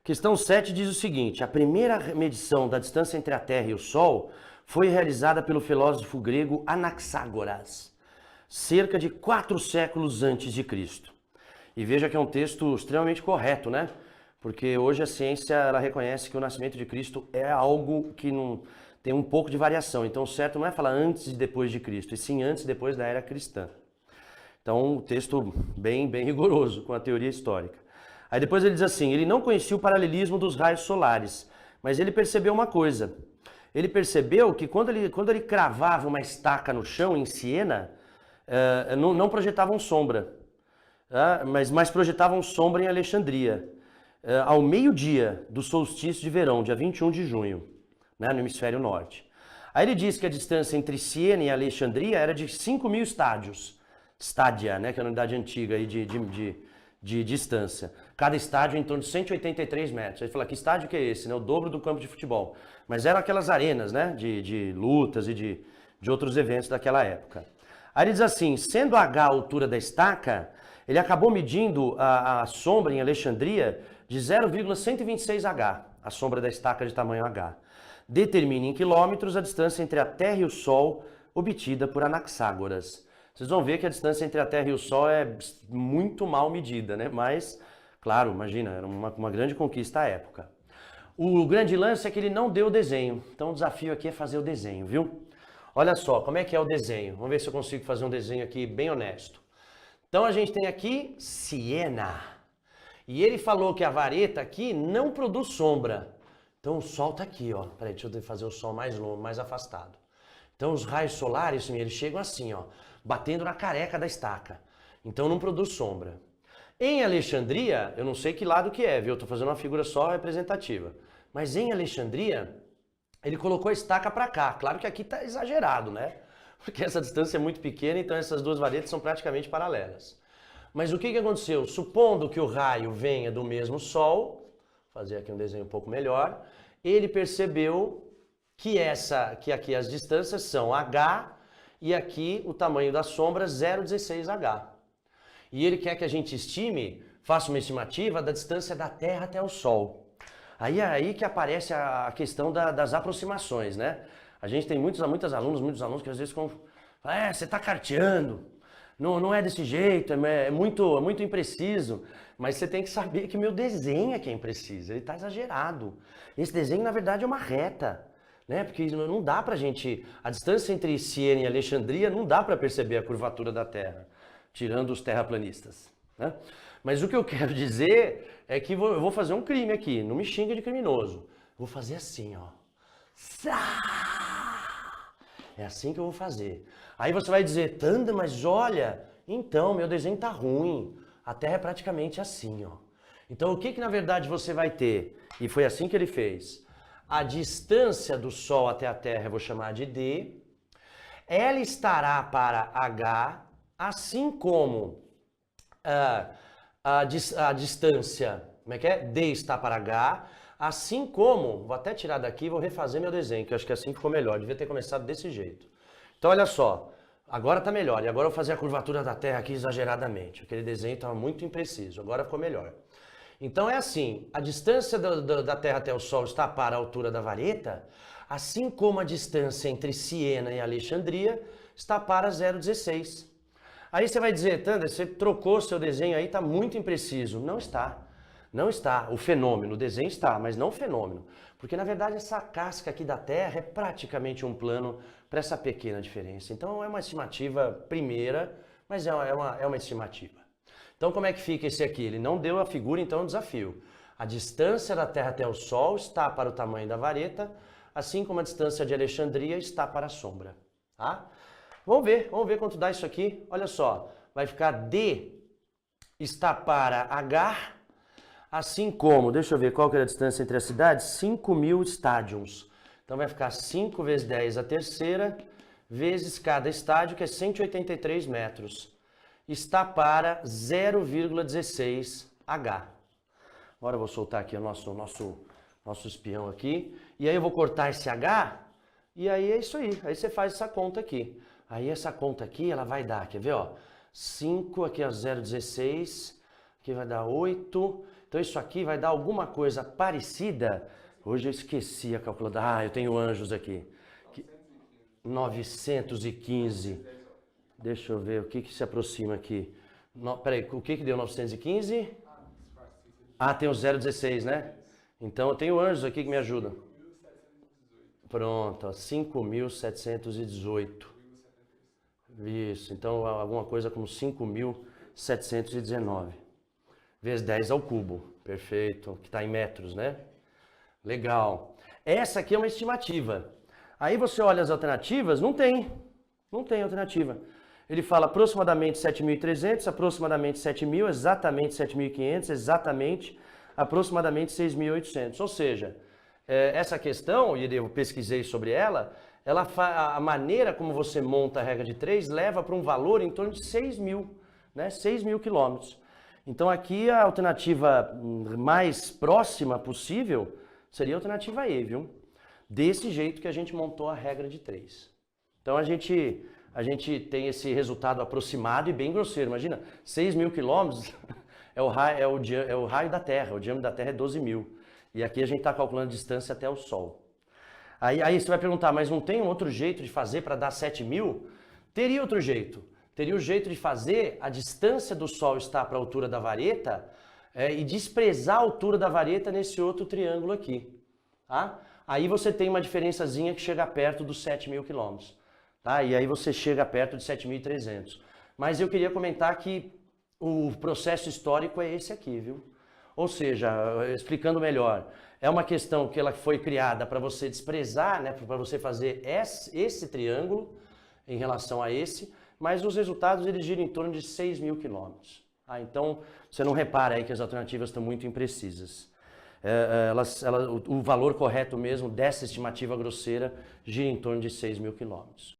Questão 7 diz o seguinte: a primeira medição da distância entre a Terra e o Sol foi realizada pelo filósofo grego Anaxágoras, cerca de 4 séculos antes de Cristo. E veja que é um texto extremamente correto, né? Porque hoje a ciência ela reconhece que o nascimento de Cristo é algo que não tem um pouco de variação. Então o certo não é falar antes e depois de Cristo, e sim antes e depois da era cristã. Então um texto bem rigoroso com a teoria histórica. Aí depois ele diz assim: ele não conhecia o paralelismo dos raios solares, mas ele percebeu uma coisa. Ele percebeu que quando ele cravava uma estaca no chão, em Siena, não projetavam sombra, mas projetavam sombra em Alexandria, ao meio-dia do solstício de verão, dia 21 de junho, né, no hemisfério norte. Aí ele diz que a distância entre Siena e Alexandria era de 5.000 estádios, estádia, né, que é a unidade antiga aí de distância. Cada estádio em torno de 183 metros. Ele fala: que estádio que é esse? Né? O dobro do campo de futebol. Mas eram aquelas arenas, né? De lutas e de outros eventos daquela época. Aí ele diz assim: sendo H a altura da estaca, ele acabou medindo a sombra em Alexandria de 0,126 H, a sombra da estaca de tamanho H. Determine em quilômetros a distância entre a Terra e o Sol obtida por Anaxágoras. Vocês vão ver que a distância entre a Terra e o Sol é muito mal medida, né? Mas, claro, imagina, era uma grande conquista à época. O grande lance é que ele não deu o desenho. Então o desafio aqui é fazer o desenho, viu? Olha só, como é que é o desenho? Vamos ver se eu consigo fazer um desenho aqui bem honesto. Então a gente tem aqui Siena. E ele falou que a vareta aqui não produz sombra. Então o Sol está aqui, ó. Peraí, deixa eu fazer o Sol mais longo, mais afastado. Então os raios solares, eles chegam assim, ó, batendo na careca da estaca. Então não produz sombra. Em Alexandria, eu não sei que lado que é, viu? Eu tô fazendo uma figura só representativa. Mas em Alexandria, ele colocou a estaca para cá. Claro que aqui tá exagerado, né? Porque essa distância é muito pequena, então essas duas varetas são praticamente paralelas. Mas o que aconteceu? Supondo que o raio venha do mesmo Sol, vou fazer aqui um desenho um pouco melhor, ele percebeu que aqui as distâncias são H e aqui o tamanho da sombra 0,16H. E ele quer que a gente estime, faça uma estimativa da distância da Terra até o Sol. Aí é aí que aparece a questão das aproximações, né? A gente tem muitos alunos que às vezes ficam, você está carteando, não é desse jeito, é muito impreciso. Mas você tem que saber que o meu desenho é que é impreciso, ele está exagerado. Esse desenho, na verdade, é uma reta. Né? Porque não dá pra gente, a distância entre Siena e Alexandria não dá para perceber a curvatura da Terra, tirando os terraplanistas. Né? Mas o que eu quero dizer é que eu vou fazer um crime aqui, não me xinga de criminoso. Vou fazer assim, ó. É assim que eu vou fazer. Aí você vai dizer: Tanda, mas olha, então meu desenho tá ruim. A Terra é praticamente assim, ó. Então o que na verdade você vai ter? E foi assim que ele fez. A distância do Sol até a Terra eu vou chamar de D. Ela estará para H, assim como a distância, como é que é? D está para H, assim como, vou até tirar daqui e vou refazer meu desenho, que eu acho que assim ficou melhor, devia ter começado desse jeito. Então olha só, agora está melhor, e agora eu vou fazer a curvatura da Terra aqui exageradamente, aquele desenho estava muito impreciso, agora ficou melhor. Então é assim, a distância da Terra até o Sol está para a altura da vareta, assim como a distância entre Siena e Alexandria está para 0,16. Aí você vai dizer: Tanda, você trocou seu desenho aí, está muito impreciso. Não está. Não está. O fenômeno, o desenho está, mas não o fenômeno. Porque na verdade essa casca aqui da Terra é praticamente um plano para essa pequena diferença. Então é uma estimativa primeira, mas é uma estimativa. Então como é que fica esse aqui? Ele não deu a figura, então é um desafio. A distância da Terra até o Sol está para o tamanho da vareta, assim como a distância de Alexandria está para a sombra. Tá? Vamos ver quanto dá isso aqui. Olha só, vai ficar D está para H, assim como, deixa eu ver qual que é a distância entre as cidades, 5.000 estádios. Então vai ficar 5 vezes 10 a terceira, vezes cada estádio, que é 183 metros. Está para 0,16 H. Agora eu vou soltar aqui o nosso espião aqui. E aí eu vou cortar esse H. E aí é isso aí. Aí você faz essa conta aqui. Aí essa conta aqui, ela vai dar, quer ver, ó? 5 aqui, ó, 0,16. Aqui vai dar 8. Então isso aqui vai dar alguma coisa parecida. Hoje eu esqueci a calculadora. Ah, eu tenho anjos aqui. 915. Deixa eu ver o que se aproxima aqui. Peraí, o que deu 915? Ah, tem o 0,16, né? Então eu tenho anjos aqui que me ajudam. Pronto, 5.718. Isso, então alguma coisa como 5.719. Vezes 10 ao cubo. Perfeito, que está em metros, né? Legal. Essa aqui é uma estimativa. Aí você olha as alternativas, não tem alternativa. Ele fala aproximadamente 7.300, aproximadamente 7.000, exatamente 7.500, exatamente, aproximadamente 6.800. Ou seja, essa questão, e eu pesquisei sobre ela, a maneira como você monta a regra de 3 leva para um valor em torno de 6.000, né? 6.000 quilômetros. Então aqui a alternativa mais próxima possível seria a alternativa E, viu? Desse jeito que a gente montou a regra de 3. Então a gente tem esse resultado aproximado e bem grosseiro. Imagina, 6.000 quilômetros é o raio da Terra, o diâmetro da Terra é 12.000. E aqui a gente está calculando a distância até o Sol. Aí você vai perguntar, mas não tem um outro jeito de fazer para dar 7.000? Teria outro jeito. Teria o jeito de fazer a distância do Sol estar para a altura da vareta e desprezar a altura da vareta nesse outro triângulo aqui. Tá? Aí você tem uma diferençazinha que chega perto dos 7.000 quilômetros. Tá? E aí você chega perto de 7.300. Mas eu queria comentar que o processo histórico é esse aqui, viu? Ou seja, explicando melhor, é uma questão que ela foi criada para você desprezar, né, para você fazer esse triângulo em relação a esse, mas os resultados eles giram em torno de 6.000 quilômetros. Ah, então, você não repara aí que as alternativas estão muito imprecisas. O valor correto mesmo dessa estimativa grosseira gira em torno de 6.000 quilômetros.